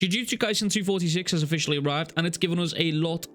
Jujutsu Kaisen 246 has officially arrived, and it's given us a lot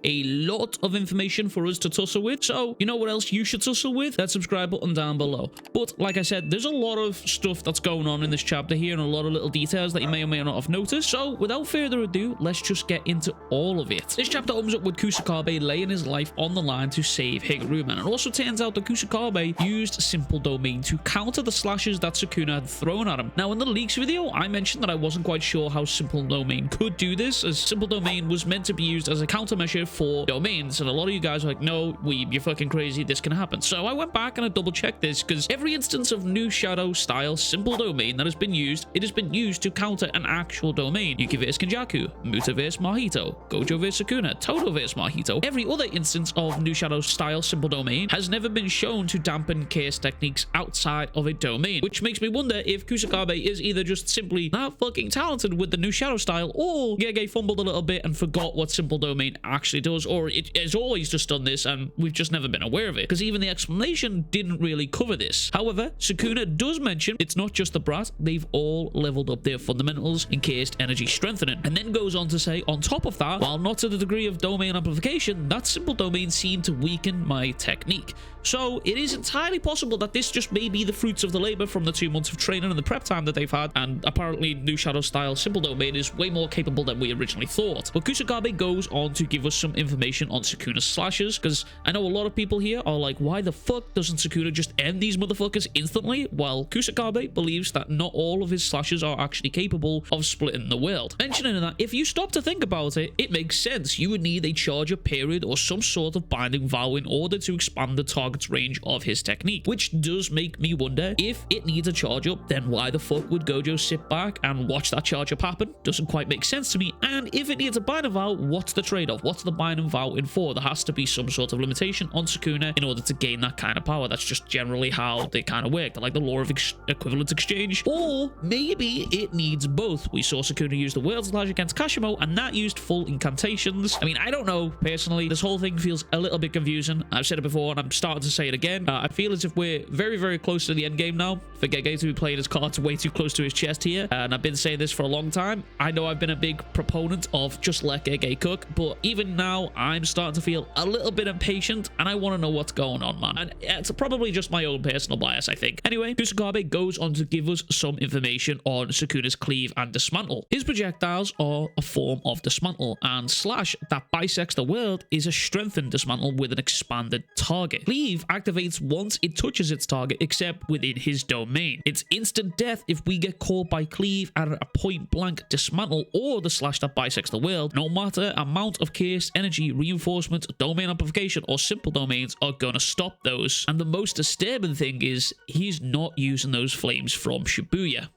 of information for us to tussle with. So, you know what else you should tussle with? That subscribe button down below. But, like I said, there's a lot of stuff that's going on in this chapter here, and a lot of little details that you may or may not have noticed. So, without further ado, let's just get into all of it. This chapter opens up with Kusakabe laying his life on the line to save Higuruma, and it also turns out that Kusakabe used Simple Domain to counter the slashes that Sukuna had thrown at him. Now, in the leaks video, I mentioned that I wasn't quite sure how Simple Domain could do this, as Simple Domain was meant to be used as a countermeasure for domains, and a lot of you guys were like, no, Weeb, you're fucking crazy, this can happen. So I went back and I double checked this, because every instance of new shadow style Simple Domain that has been used, it has been used to counter an actual domain. Yuki vs Kenjaku, Muta vs Mahito, Gojo vs Sukuna, Todo vs Mahito. Every other instance of new shadow style Simple Domain has never been shown to dampen chaos techniques outside of a domain, which makes me wonder if Kusakabe is either just simply not fucking talented with the new shadow style, or Gege fumbled a little bit and forgot what Simple Domain actually does, or it has always just done this and we've just never been aware of it, because even the explanation didn't really cover this. However, Sukuna does mention it's not just the brat, they've all leveled up their fundamentals in Chaosed Energy Strengthening, and then goes on to say, on top of that, while not to the degree of domain amplification, that Simple Domain seemed to weaken my technique. So it is entirely possible that this just may be the fruits of the labor from the 2 months of training and the prep time that they've had, and apparently new shadow style Simple Domain is way more capable than we originally thought. But Kusakabe goes on to give us some information on Sukuna's slashes, because I know a lot of people here are like, why the fuck doesn't Sukuna just end these motherfuckers instantly? Well, Kusakabe believes that not all of his slashes are actually capable of splitting the world, mentioning that if you stop to think about it, it makes sense. You would need a charger period or some sort of binding vow in order to expand the target's range of his technique, which does make me wonder, if it needs a charge up, then why the fuck would Gojo sit back and watch that charge up happen? Doesn't quite make sense to me. And if it needs a binding vow, what's the trade-off? What's the binding vow in for? There has to be some sort of limitation on Sukuna in order to gain that kind of power. That's just generally how they kind of work. They're like the law of equivalence exchange. Or maybe it needs both. We saw Sukuna use the World Slash against Kashimo, and that used full incantations. I mean, I don't know. Personally, this whole thing feels a little bit confusing. I've said it before, and I'm starting to say it again. I feel as if we're very close to the end game now for Gege to be playing his cards way too close to his chest here, and I've been saying this for a long time. I know I've been a big proponent of just let Gege cook, but even now I'm starting to feel a little bit impatient, and I want to know what's going on, man. And it's probably just my own personal bias, I think. Anyway, Kusakabe goes on to give us some information on Sukuna's cleave and dismantle. His projectiles are a form of dismantle, and slash that bisects the world is a strengthened dismantle with an expanded target. Cleave activates once it touches its target, except within his domain. It's instant death if we get caught by cleave at a point blank dismantle or the slash that bisects the world. No matter amount of chaos energy, reinforcement, domain amplification, or simple domains are gonna stop those. And the most disturbing thing is he's not using those flames from Shibuya.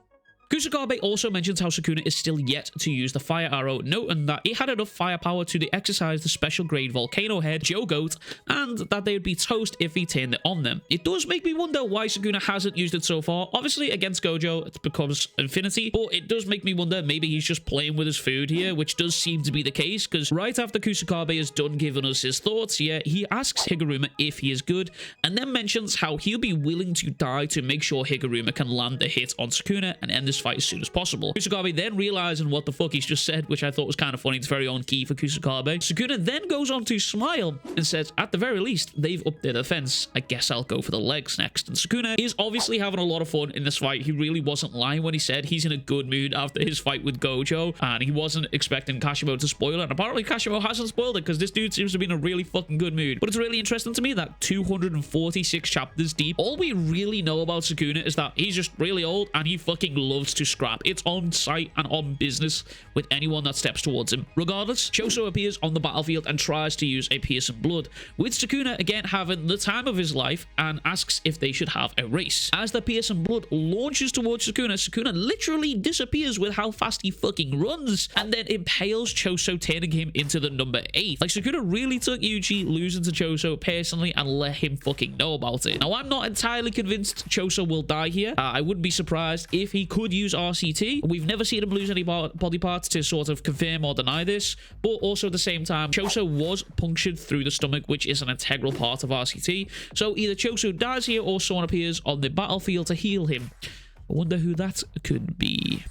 Kusakabe also mentions how Sukuna is still yet to use the fire arrow, noting that it had enough firepower to exercise the special grade volcano head, Jogoat, and that they would be toast if he turned it on them. It does make me wonder why Sukuna hasn't used it so far. Obviously, against Gojo, it becomes infinity, but it does make me wonder, maybe he's just playing with his food here, which does seem to be the case, because right after Kusakabe is done giving us his thoughts here, he asks Higuruma if he is good, and then mentions how he'll be willing to die to make sure Higuruma can land a hit on Sukuna and end this fight as soon as possible. Kusakabe then realizing what the fuck he's just said, which I thought was kind of funny. It's very on key for Kusakabe. Sukuna then goes on to smile and says, at the very least, they've upped their defense. I guess I'll go for the legs next. And Sukuna is obviously having a lot of fun in this fight. He really wasn't lying when he said he's in a good mood after his fight with Gojo, and he wasn't expecting Kashimo to spoil it. And apparently Kashimo hasn't spoiled it, because this dude seems to be in a really fucking good mood. But it's really interesting to me that 246 chapters deep, all we really know about Sukuna is that he's just really old and he fucking loves to scrap. It's on site and on business with anyone that steps towards him. Regardless, Choso appears on the battlefield and tries to use a piercing blood, with Sukuna again having the time of his life and asks if they should have a race. As the piercing blood launches towards Sukuna, Sukuna literally disappears with how fast he fucking runs, and then impales Choso, turning him into the number 8. Like, Sukuna really took Yuji losing to Choso personally and let him fucking know about it. Now, I'm not entirely convinced Choso will die here. I wouldn't be surprised if he could use RCT. We've never seen him lose any body parts to sort of confirm or deny this, but also at the same time, Choso was punctured through the stomach, which is an integral part of RCT. So either Choso dies here or someone appears on the battlefield to heal him. I wonder who that could be.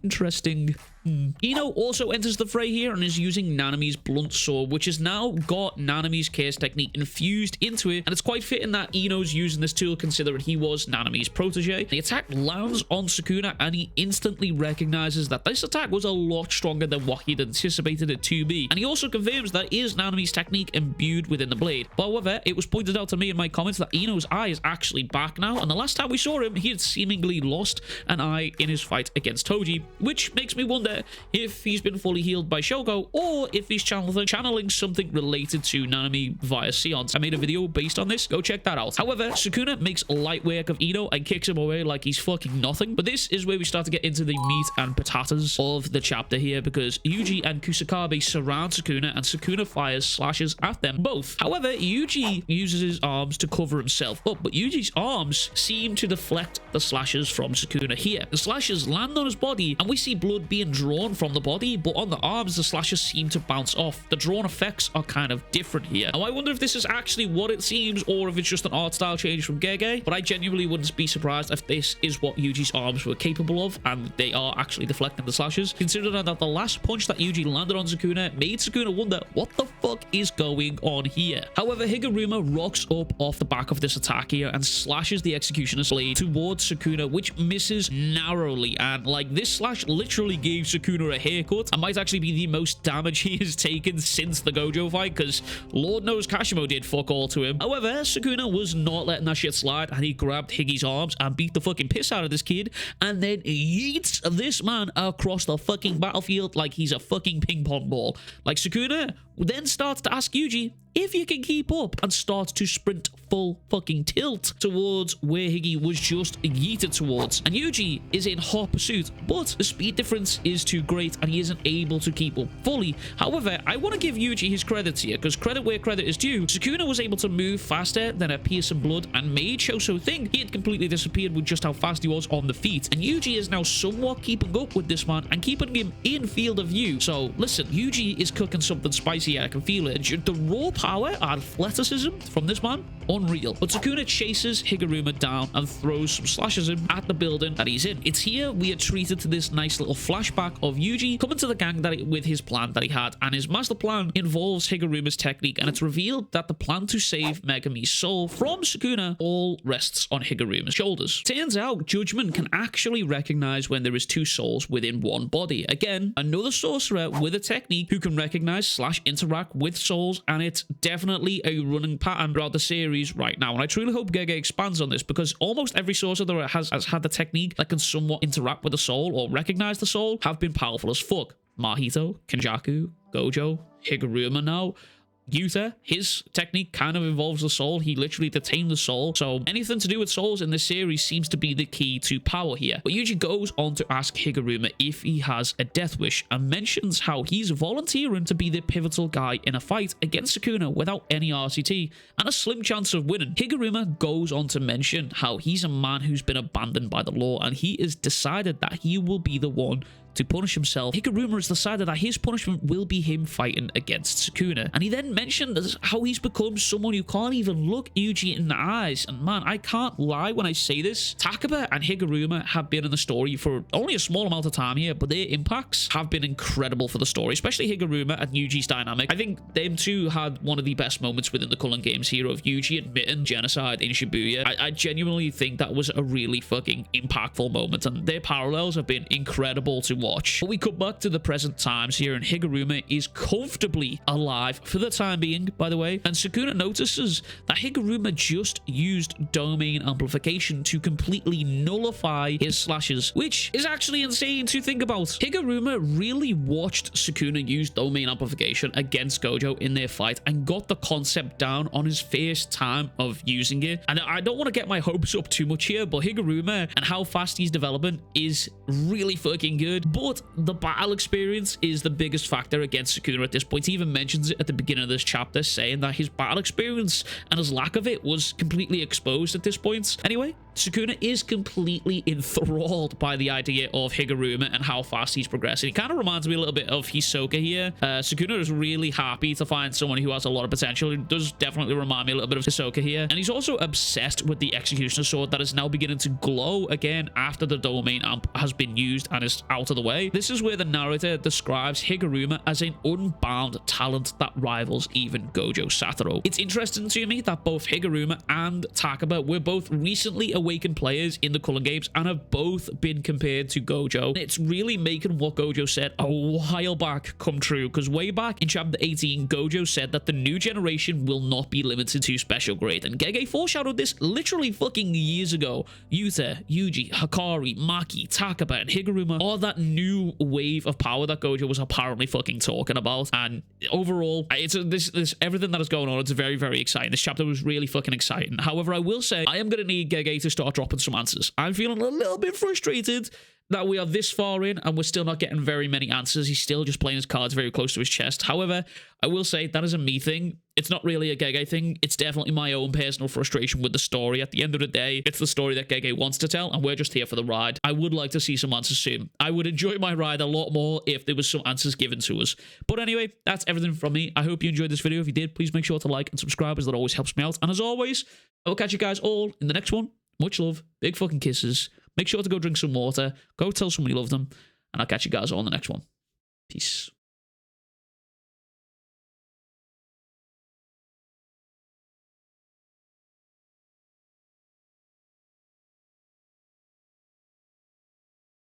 Interesting. Ino also enters the fray here and is using Nanami's blunt sword, which has now got Nanami's chaos technique infused into it, and it's quite fitting that Ino's using this tool considering he was Nanami's protege. The attack lands on Sukuna and he instantly recognizes that this attack was a lot stronger than what he'd anticipated it to be, and he also confirms that is Nanami's technique imbued within the blade. But however, it was pointed out to me in my comments that Ino's eye is actually back now, and the last time we saw him, he had seemingly lost an eye in his fight against Toji, which makes me wonder if he's been fully healed by Shogo or if he's channeling something related to Nanami via Seance. I made a video based on this, go check that out. However, Sukuna makes light work of Ino and kicks him away like he's fucking nothing, but this is where we start to get into the meat and potatoes of the chapter here, because Yuji and Kusakabe surround Sukuna and Sukuna fires slashes at them both. However, Yuji uses his arms to cover himself up, but Yuji's arms seem to deflect the slashes from Sukuna here. The slashes land on his body and we see blood being drawn from the body, but on the arms the slashes seem to bounce off. The drawn effects are kind of different here. Now I wonder if this is actually what it seems or if it's just an art style change from JJK, but I genuinely wouldn't be surprised if this is what Yuji's arms were capable of and they are actually deflecting the slashes, considering that the last punch that Yuji landed on Sukuna made Sukuna wonder what the fuck is going on here. However, Higuruma rocks up off the back of this attack here and slashes the Executioner's blade towards Sukuna, which misses narrowly, and like this slash literally gave Sukuna a haircut and might actually be the most damage he has taken since the Gojo fight, because Lord knows Kashimo did fuck all to him. However, Sukuna was not letting that shit slide and he grabbed Higgy's arms and beat the fucking piss out of this kid and then yeets this man across the fucking battlefield like he's a fucking ping pong ball. Like, Sukuna then starts to ask Yuji if you can keep up and starts to sprint full fucking tilt towards where Higgy was just yeeted towards, and Yuji is in hot pursuit, but the speed difference is too great and he isn't able to keep up fully. However, I want to give Yuji his credits here, because credit where credit is due. Sukuna was able to move faster than a pierce in blood and made Choso think he had completely disappeared with just how fast he was on the feet, and Yuji is now somewhat keeping up with this man and keeping him in field of view. So listen, Yuji is cooking something spicy. I can feel it. The raw power and athleticism from this man, unreal. But Sukuna chases Higuruma down and throws some slashes him at the building that he's in. It's here we are treated to this nice little flashback of Yuji coming to the gang with his plan that he had, and his master plan involves Higuruma's technique, and it's revealed that the plan to save Megumi's soul from Sukuna all rests on Higuruma's shoulders. Turns out Judgment can actually recognize when there is two souls within one body. Again, another sorcerer with a technique who can recognize / interact with souls, and it's definitely a running pattern throughout the series right now, and I truly hope JJK expands on this, because almost every sorcerer that has had the technique that can somewhat interact with the soul or recognize the soul have been powerful as fuck. Mahito, Kenjaku, Gojo, Higuruma now. Yuta, his technique kind of involves the soul. He literally detained the soul. So anything to do with souls in this series seems to be the key to power here. But Yuji goes on to ask Higuruma if he has a death wish and mentions how he's volunteering to be the pivotal guy in a fight against Sukuna without any RCT and a slim chance of winning. Higuruma goes on to mention how he's a man who's been abandoned by the law and he has decided that he will be the one to punish himself. Higuruma has decided that his punishment will be him fighting against Sukuna, and he then mentioned how he's become someone who can't even look Yuji in the eyes. And man, I can't lie when I say this, Takaba and Higuruma have been in the story for only a small amount of time here, but their impacts have been incredible for the story, especially Higuruma and Yuji's dynamic. I think them two had one of the best moments within the Cullen Games here of Yuji admitting genocide in Shibuya. I genuinely think that was a really fucking impactful moment, and their parallels have been incredible to watch. But we come back to the present times here, and Higuruma is comfortably alive for the time being, by the way, and Sukuna notices that Higuruma just used domain amplification to completely nullify his slashes, which is actually insane to think about. Higuruma really watched Sukuna use domain amplification against Gojo in their fight and got the concept down on his first time of using it. And I don't want to get my hopes up too much here, but Higuruma and how fast he's developing is really fucking good. But the battle experience is the biggest factor against Sukuna at this point. He even mentions it at the beginning of this chapter, saying that his battle experience and his lack of it was completely exposed at this point. Anyway, Sukuna is completely enthralled by the idea of Higuruma and how fast he's progressing. He kind of reminds me a little bit of Hisoka here. Sukuna is really happy to find someone who has a lot of potential. It does definitely remind me a little bit of Hisoka here. And he's also obsessed with the Executioner Sword that is now beginning to glow again after the domain amp has been used and is out of the way. This is where the narrator describes Higuruma as an unbound talent that rivals even Gojo Satoru. It's interesting to me that both Higuruma and Takaba were both recently awakened players in the Culling Games and have both been compared to Gojo. It's really making what Gojo said a while back come true, because way back in chapter 18, Gojo said that the new generation will not be limited to special grade, and Gege foreshadowed this literally fucking years ago. Yuta, Yuji, Hakari, Maki, Takaba, and Higuruma are that new wave of power that Gojo was apparently fucking talking about. And overall, it's this everything that is going on, it's very, very exciting. This chapter was really fucking exciting. However, I will say I am going to need Gege to start dropping some answers. I'm feeling a little bit frustrated that we are this far in and we're still not getting very many answers. He's still just playing his cards very close to his chest. However, I will say that is a me thing. It's not really a Gege thing. It's definitely my own personal frustration with the story. At the end of the day, it's the story that Gege wants to tell, and we're just here for the ride. I would like to see some answers soon. I would enjoy my ride a lot more if there was some answers given to us. But anyway, that's everything from me. I hope you enjoyed this video. If you did, please make sure to like and subscribe, as that always helps me out. And as always, I will catch you guys all in the next one. Much love. Big fucking kisses. Make sure to go drink some water. Go tell someone you love them. And I'll catch you guys all in the next one. Peace.